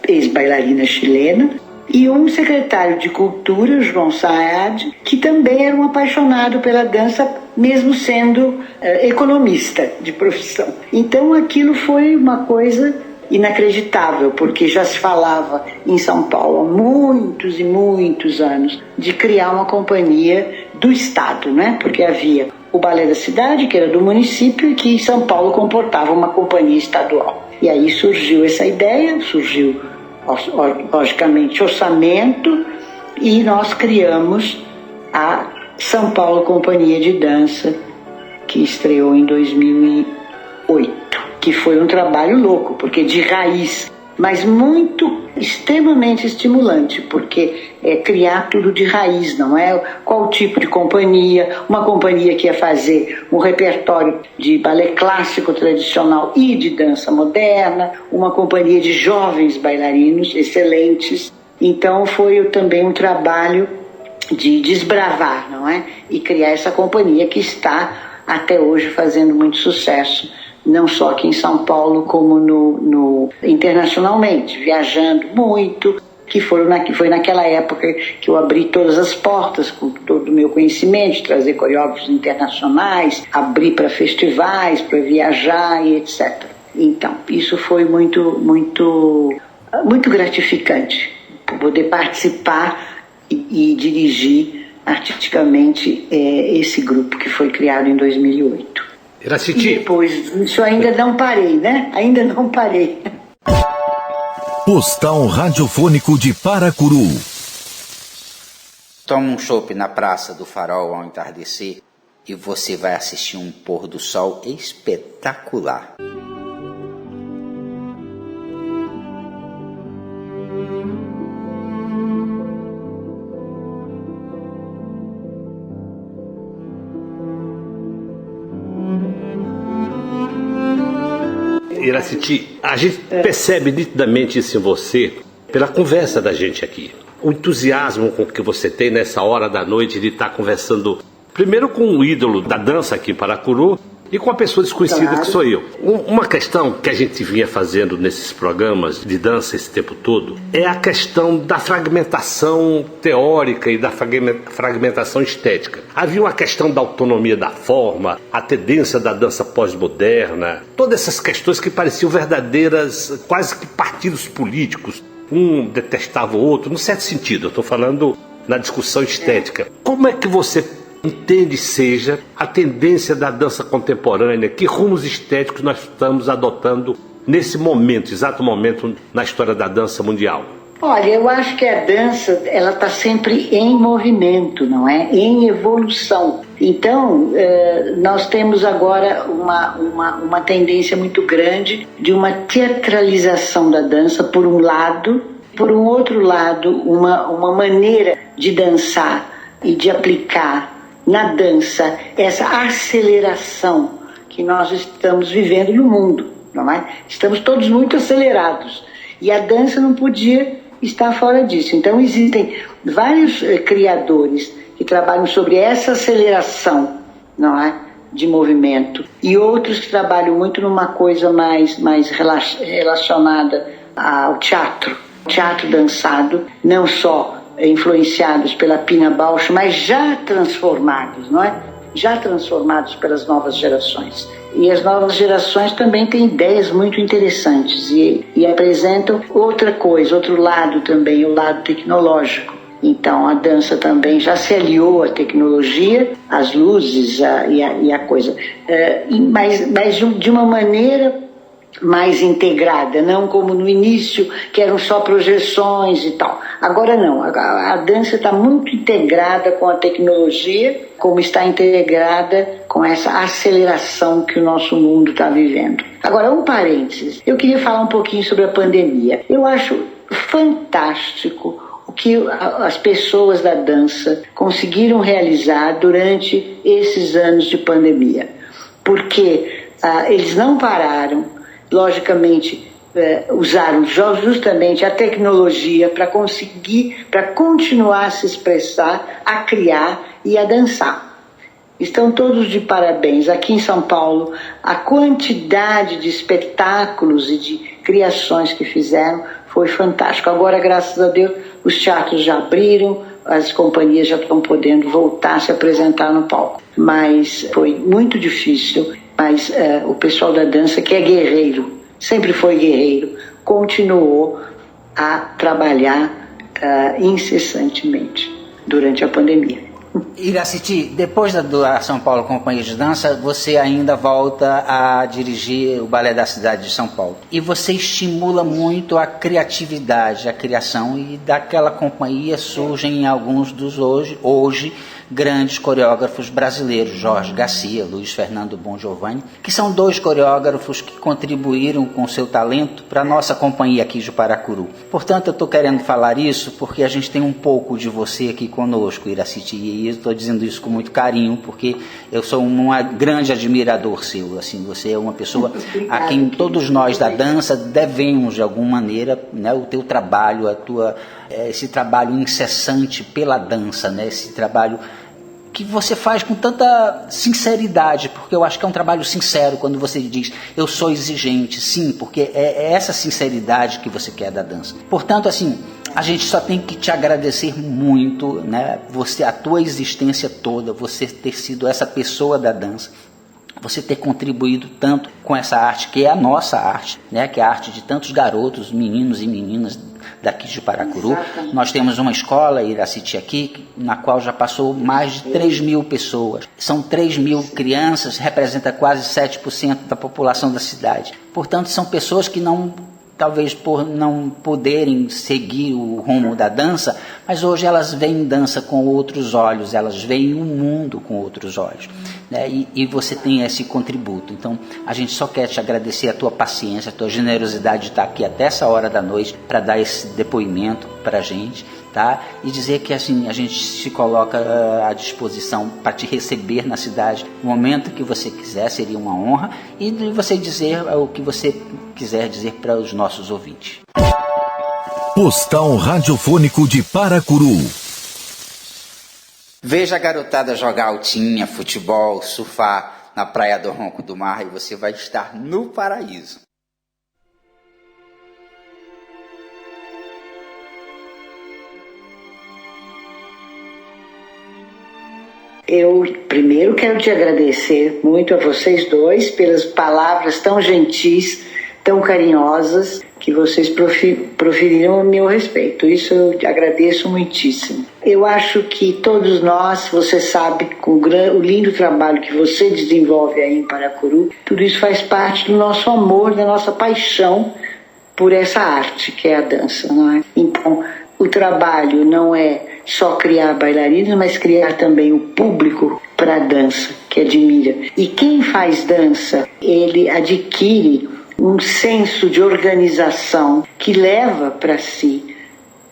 ex-bailarina chilena, e um secretário de Cultura, João Saad, que também era um apaixonado pela dança, mesmo sendo economista de profissão. Então aquilo foi uma coisa inacreditável, porque já se falava em São Paulo há muitos e muitos anos de criar uma companhia do Estado, né? Porque havia o Balé da Cidade, que era do município, e que em São Paulo comportava uma companhia estadual. E aí surgiu essa ideia, surgiu, logicamente, orçamento, e nós criamos a São Paulo Companhia de Dança, que estreou em 2008, que foi um trabalho louco, porque de raiz, mas extremamente estimulante, porque é criar tudo de raiz, não é? Qual tipo de companhia, uma companhia que ia fazer um repertório de balé clássico tradicional e de dança moderna, uma companhia de jovens bailarinos excelentes. Então foi também um trabalho de desbravar, não é? E criar essa companhia que está até hoje fazendo muito sucesso, não só aqui em São Paulo, como internacionalmente, viajando muito, que foi naquela época que eu abri todas as portas com todo o meu conhecimento, de trazer coreógrafos internacionais, abrir para festivais, para viajar e etc. Então, isso foi muito, muito, muito gratificante, poder participar e dirigir artisticamente esse grupo que foi criado em 2008. Iraciti. E depois disso ainda não parei, né? Ainda não parei. Postal Radiofônico de Paracuru. Toma um chopp na Praça do Farol ao entardecer e você vai assistir um pôr do sol espetacular. Iraciti, a gente percebe nitidamente isso em você pela conversa da gente aqui. O entusiasmo com que você tem nessa hora da noite de estar conversando primeiro com um ídolo da dança aqui em Paracuru e com a pessoa desconhecida, Claro. que sou eu. Uma questão que a gente vinha fazendo nesses programas de dança esse tempo todo é a questão da fragmentação teórica e da fragmentação estética. Havia uma questão da autonomia da forma, a tendência da dança pós-moderna, todas essas questões que pareciam verdadeiras, quase que partidos políticos. Um detestava o outro, no certo sentido, eu estou falando na discussão estética. Como é que você entende seja a tendência da dança contemporânea? Que rumos estéticos nós estamos adotando nesse momento, exato momento na história da dança mundial? Olha, eu acho que a dança, ela está sempre em movimento, não é? Em evolução. Então, nós temos agora uma tendência muito grande de uma teatralização da dança, por um lado. Por um outro lado, uma maneira de dançar e de aplicar na dança essa aceleração que nós estamos vivendo no mundo, não é? Estamos todos muito acelerados e a dança não podia estar fora disso. Então existem vários criadores que trabalham sobre essa aceleração, não é, de movimento, e outros que trabalham muito numa coisa mais relacionada ao teatro dançado, não só influenciados pela Pina Bausch, mas já transformados, não é? Já transformados pelas novas gerações. E as novas gerações também têm ideias muito interessantes e apresentam outra coisa, outro lado também, o lado tecnológico. Então a dança também já se aliou à tecnologia, às luzes e a coisa, mas de uma maneira mais integrada, não como no início, que eram só projeções e tal. Agora não, a dança está muito integrada com a tecnologia, como está integrada com essa aceleração que o nosso mundo está vivendo. Agora, um parênteses, eu queria falar um pouquinho sobre a pandemia. Eu acho fantástico o que as pessoas da dança conseguiram realizar durante esses anos de pandemia, porque eles não pararam. Logicamente, usaram justamente a tecnologia para continuar a se expressar, a criar e a dançar. Estão todos de parabéns. Aqui em São Paulo, a quantidade de espetáculos e de criações que fizeram foi fantástico. Agora, graças a Deus, os teatros já abriram, as companhias já estão podendo voltar a se apresentar no palco. Mas foi muito difícil. Mas o pessoal da dança, que é guerreiro, sempre foi guerreiro, continuou a trabalhar incessantemente durante a pandemia. Iraciti, depois da São Paulo Companhia de Dança, você ainda volta a dirigir o Balé da Cidade de São Paulo. E você estimula muito a criatividade, a criação, e daquela companhia surgem alguns dos hoje grandes coreógrafos brasileiros, Jorge Garcia, Luiz Fernando Bongiovanni, que são dois coreógrafos que contribuíram com seu talento para a nossa companhia aqui de Paracuru. Portanto, eu estou querendo falar isso porque a gente tem um pouco de você aqui conosco, Iraciti, e eu estou dizendo isso com muito carinho, porque eu sou um grande admirador seu. Assim, você é uma pessoa a quem todos nós da dança devemos, de alguma maneira, né, o teu trabalho, esse trabalho incessante pela dança, né, esse trabalho que você faz com tanta sinceridade, porque eu acho que é um trabalho sincero quando você diz, eu sou exigente, sim, porque é essa sinceridade que você quer da dança. Portanto, assim, a gente só tem que te agradecer muito, né, a tua existência toda, você ter sido essa pessoa da dança, você ter contribuído tanto com essa arte, que é a nossa arte, né? Que é a arte de tantos garotos, meninos e meninas daqui de Paracuru. Exatamente. Nós temos uma escola, Iraciti, aqui, na qual já passou mais de 3.000 pessoas. São 3.000 crianças, representa quase 7% da população da cidade. Portanto, são pessoas que talvez por não poderem seguir o rumo da dança, mas hoje elas veem dança com outros olhos, elas veem o mundo com outros olhos, né? E você tem esse contributo. Então, a gente só quer te agradecer a tua paciência, a tua generosidade de estar aqui até essa hora da noite para dar esse depoimento para a gente, tá? E dizer que assim, a gente se coloca à disposição para te receber na cidade no momento que você quiser, seria uma honra, e de você dizer o que você quiser dizer para os nossos ouvintes. Postal Radiofônico de Paracuru. Veja a garotada jogar altinha, futebol, surfar na Praia do Ronco do Mar e você vai estar no paraíso. Eu primeiro quero te agradecer muito a vocês dois pelas palavras tão gentis, tão carinhosas que vocês proferiram a meu respeito. Isso eu te agradeço muitíssimo. Eu acho que todos nós, você sabe, com o lindo trabalho que você desenvolve aí em Paracuru, tudo isso faz parte do nosso amor, da nossa paixão por essa arte que é a dança, não é? Então, o trabalho não é só criar bailarinos, mas criar também o público para a dança, que admira. E quem faz dança, ele adquire um senso de organização que leva para si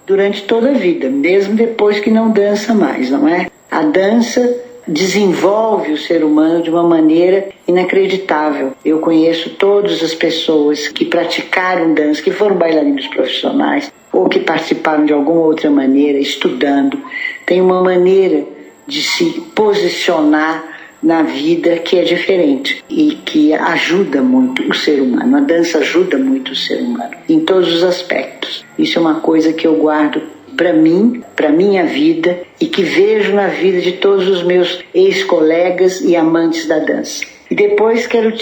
durante toda a vida, mesmo depois que não dança mais, não é? A dança desenvolve o ser humano de uma maneira inacreditável. Eu conheço todas as pessoas que praticaram dança, que foram bailarinos profissionais ou que participaram de alguma outra maneira, estudando. Tem uma maneira de se posicionar na vida que é diferente e que ajuda muito o ser humano. A dança ajuda muito o ser humano em todos os aspectos. Isso é uma coisa que eu guardo para mim, para minha vida, e que vejo na vida de todos os meus ex-colegas e amantes da dança. E depois quero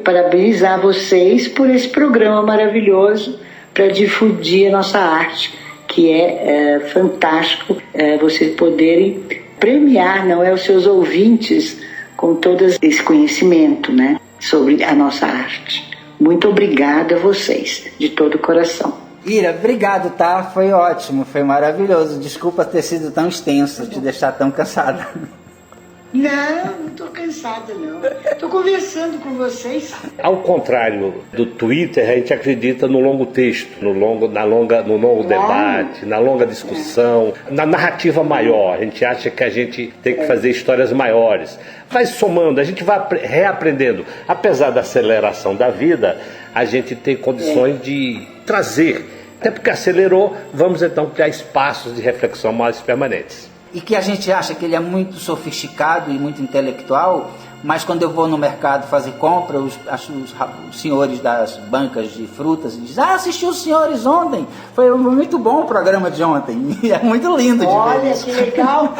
parabenizar vocês por esse programa maravilhoso para difundir a nossa arte, que é fantástico vocês poderem premiar, não é, os seus ouvintes com todo esse conhecimento, né, sobre a nossa arte. Muito obrigada a vocês, de todo o coração. Ira, obrigado, tá? Foi ótimo, foi maravilhoso. Desculpa ter sido tão extenso, te deixar tão cansada. Não estou cansada, não. Estou conversando com vocês. Ao contrário do Twitter, a gente acredita no longo texto, no longo debate, na longa discussão, na narrativa maior. A gente acha que a gente tem que fazer histórias maiores. Vai somando, a gente vai reaprendendo. Apesar da aceleração da vida, a gente tem condições de trazer. Até porque acelerou, vamos então criar espaços de reflexão mais permanentes. E que a gente acha que ele é muito sofisticado e muito intelectual, mas quando eu vou no mercado fazer compra, os senhores das bancas de frutas dizem: assisti os senhores ontem, foi muito bom o programa de ontem. E é muito lindo de ver. Olha que legal.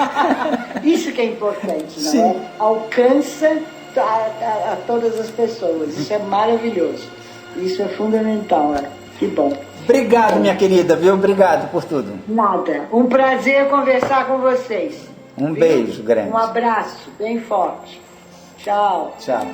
Isso que é importante, não é? Alcança a todas as pessoas. Isso é maravilhoso. Isso é fundamental. Que bom. Obrigado, minha querida, viu? Obrigado por tudo. Nada. Um prazer conversar com vocês. Um beijo grande. Um abraço bem forte. Tchau. Tchau.